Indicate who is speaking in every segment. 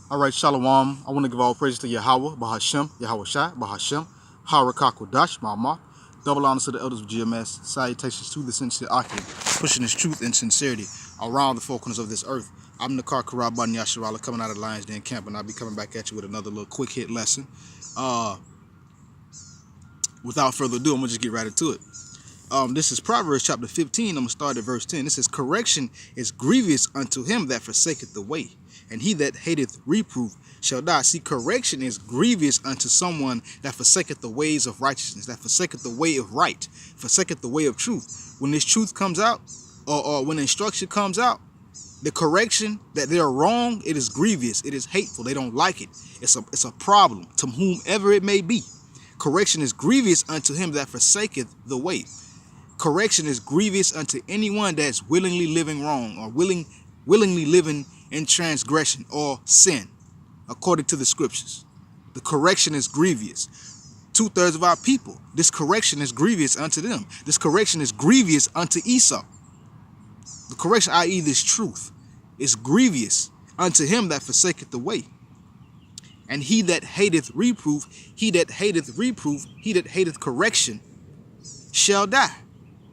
Speaker 1: All right, Shalom. I want to give all praise to Yahweh, Bahashem, Yahweh Shai, Bahashem, Harakakodash, Mama. Double honors to the elders of GMS. Salutations to the sincere Aki, pushing his truth and sincerity around the four corners of this earth. I'm the Karaban Yasharala coming out of Lions Den Camp, and I'll be coming back at you with another little quick hit lesson. Without further ado, I'm going to just get right into it. This is Proverbs chapter 15. I'm going to start at verse 10. It says, correction is grievous unto him that forsaketh the way, and he that hateth reproof shall die. See, correction is grievous unto someone that forsaketh the ways of righteousness, that forsaketh the way of right, forsaketh the way of truth. When this truth comes out, or when instruction comes out, the correction that they're wrong, it is grievous, it is hateful, they don't like it. It's a problem to whomever it may be. Correction is grievous unto him that forsaketh the way. Correction is grievous unto anyone that's willingly living wrong or willingly living in transgression or sin, according to the scriptures. The correction is grievous. 2/3 of our people, this correction is grievous unto them. This correction is grievous unto Esau. The correction, i.e. this truth, is grievous unto him that forsaketh the way. And he that hateth reproof, he that hateth correction shall die.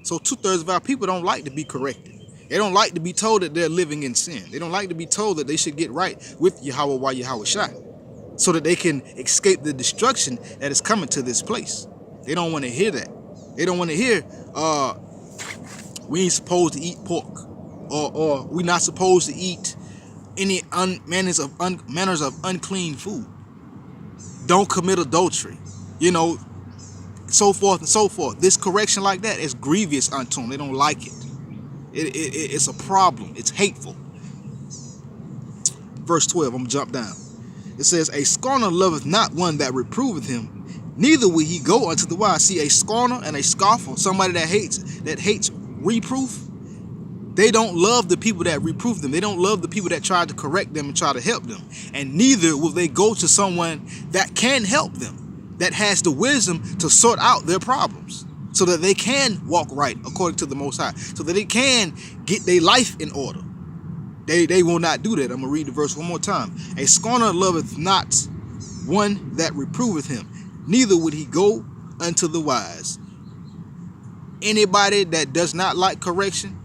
Speaker 1: So 2/3 of our people don't like to be corrected. They don't like to be told that they're living in sin. They don't like to be told that they should get right with Yahweh while Yahweh Shai, so that they can escape the destruction that is coming to this place. They don't want to hear that. They don't want to hear we ain't supposed to eat pork, or we not supposed to eat any manners of unclean food. Don't commit adultery. So forth and so forth. This correction like that is grievous unto them. They don't like it. It's a problem. It's hateful. Verse 12, I'm going to jump down. It says, a scorner loveth not one that reproveth him, neither will he go unto the wise. See, a scorner and a scoffer, somebody that hates reproof, they don't love the people that reproof them. They don't love the people that try to correct them and try to help them. And neither will they go to someone that can help them, that has the wisdom to sort out their problems, so that they can walk right according to the Most High, so that they can get their life in order. They will not do that. I'm going to read the verse one more time. A scorner loveth not one that reproveth him, neither would he go unto the wise. Anybody that does not like correction,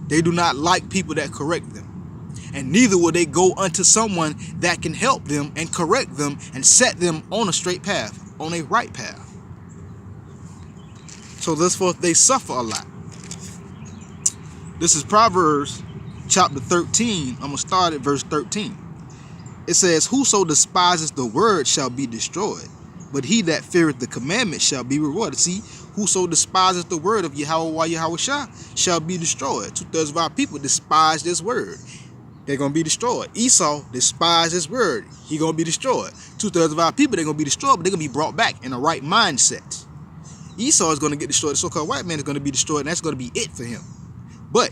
Speaker 1: they do not like people that correct them. And neither will they go unto someone that can help them and correct them and set them on a straight path, on a right path. So thenceforth they suffer a lot. This is Proverbs chapter 13. I'm going to start at verse 13. It says, whoso despises the word shall be destroyed, but he that feareth the commandment shall be rewarded. See, whoso despises the word of Yahweh Yahweh Shai shall be destroyed. 2/3 of our people despise this word. They're going to be destroyed. Esau despised his word. He's going to be destroyed. 2/3 of our people, they're going to be destroyed, but they're going to be brought back in the right mindset. Esau is going to get destroyed. The so-called white man is going to be destroyed, and that's going to be it for him. But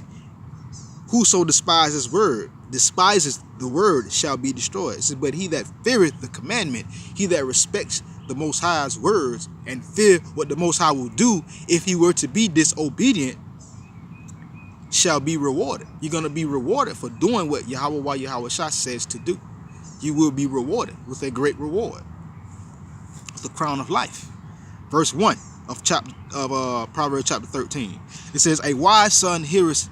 Speaker 1: whoso despises the word shall be destroyed. It says, but he that feareth the commandment, he that respects the Most High's words and fear what the Most High will do if he were to be disobedient, shall be rewarded. You're going to be rewarded for doing what Yahweh Yahweh Shai says to do. You will be rewarded with a great reward, the crown of life. Verse 1 of Proverbs chapter 13. It says, a wise son heareth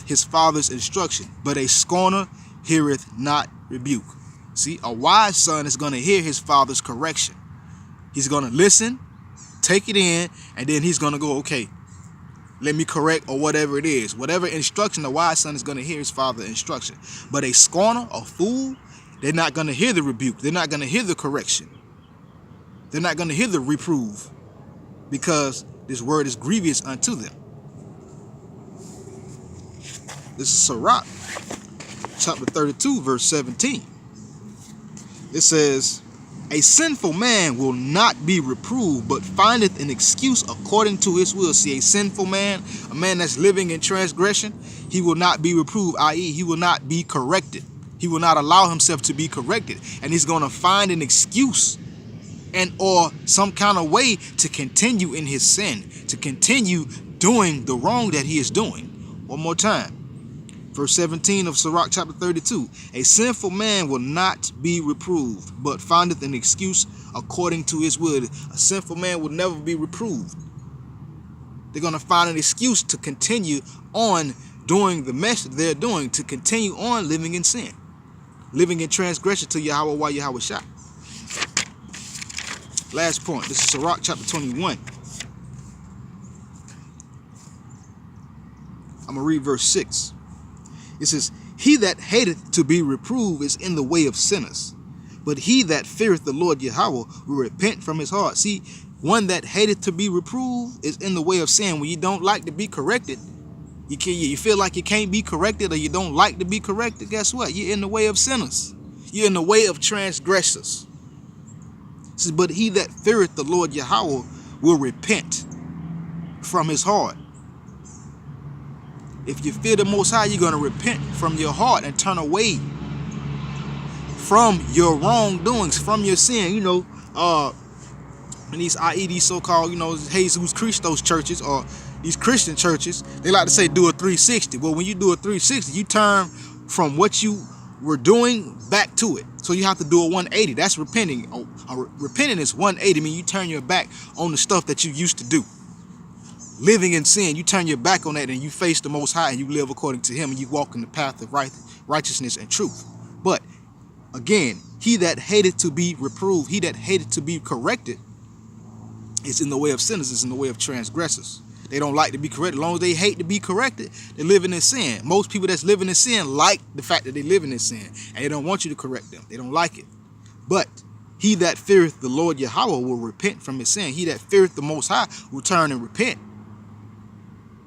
Speaker 1: his father's instruction, but a scorner heareth not rebuke. See, a wise son is going to hear his father's correction. He's going to listen, take it in, and then he's going to go, okay, let me correct, or whatever it is. Whatever instruction, the wise son is going to hear his father's instruction. But a scorner, a fool, they're not going to hear the rebuke. They're not going to hear the correction. They're not going to hear the reprove, because this word is grievous unto them. This is Sirach, chapter 32, verse 17. It says, a sinful man will not be reproved, but findeth an excuse according to his will. See, a sinful man, a man that's living in transgression, he will not be reproved, i.e. he will not be corrected. He will not allow himself to be corrected. And he's going to find an excuse or some kind of way to continue in his sin, to continue doing the wrong that he is doing. One more time. Verse 17 of Sirach chapter 32. A sinful man will not be reproved, but findeth an excuse according to his will. A sinful man will never be reproved. They're going to find an excuse to continue on doing the mess that they're doing, to continue on living in sin, living in transgression to Yahweh while Yahweh shot. Last point. This is Sirach chapter 21. I'm going to read verse 6. It says, he that hateth to be reproved is in the way of sinners, but he that feareth the Lord Yahweh will repent from his heart. See, one that hateth to be reproved is in the way of sin. When you don't like to be corrected, you feel like you can't be corrected, or you don't like to be corrected, guess what? You're in the way of sinners. You're in the way of transgressors. It says, but he that feareth the Lord Yahweh will repent from his heart. If you fear the Most High, you're going to repent from your heart and turn away from your wrongdoings, from your sin. You know, and these so-called, you know, Jesus Christos churches, or these Christian churches, they like to say do a 360. Well, when you do a 360, you turn from what you were doing back to it. So you have to do a 180. That's repenting. Repenting is 180. I mean, you turn your back on the stuff that you used to do. Living in sin, you turn your back on that and you face the Most High and you live according to him and you walk in the path of righteousness and truth. But again, he that hated to be reproved, he that hated to be corrected, is in the way of sinners, is in the way of transgressors. They don't like to be corrected. As long as they hate to be corrected, they're living in sin. Most people that's living in sin like the fact that they're living in sin, and they don't want you to correct them. They don't like it. But he that feareth the Lord Yahweh will repent from his sin. He that feareth the Most High will turn and repent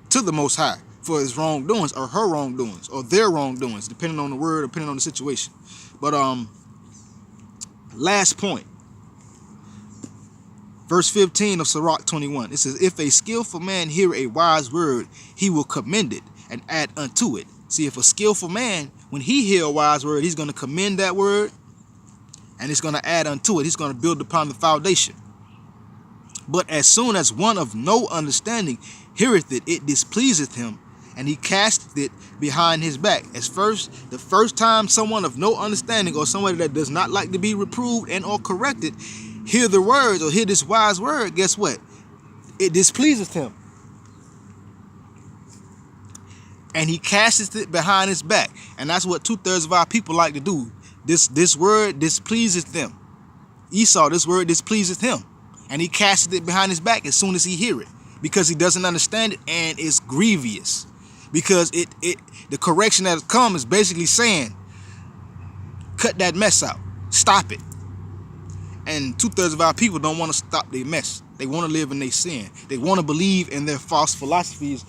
Speaker 1: to the Most High for his wrongdoings, or her wrongdoings, or their wrongdoings, depending on the word, depending on the situation. But last point, verse 15 of Sirach 21. It says, if a skillful man hear a wise word, he will commend it and add unto it. See, if a skillful man, when he hear a wise word, he's going to commend that word, and he's going to add unto it. He's going to build upon the foundation. But as soon as one of no understanding heareth it, it displeaseth him, and he casteth it behind his back. The first time someone of no understanding, or somebody that does not like to be reproved and or corrected, hear the words or hear this wise word, guess what? It displeaseth him, and he casteth it behind his back. And that's what 2/3 of our people like to do. This word displeaseth them. Esau, this word displeaseth him, and he casteth it behind his back as soon as he hear it, because he doesn't understand it, and it's grievous. Because the correction that has come is basically saying, cut that mess out, stop it. And 2/3 of our people don't want to stop their mess. They want to live in their sin. They want to believe in their false philosophies,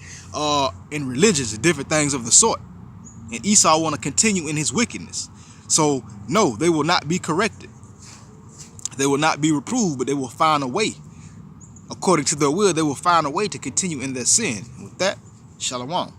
Speaker 1: in religions and different things of the sort. And Esau want to continue in his wickedness. So no, they will not be corrected. They will not be reproved, but they will find a way. According to their will, they will find a way to continue in their sin. And with that, Shalom.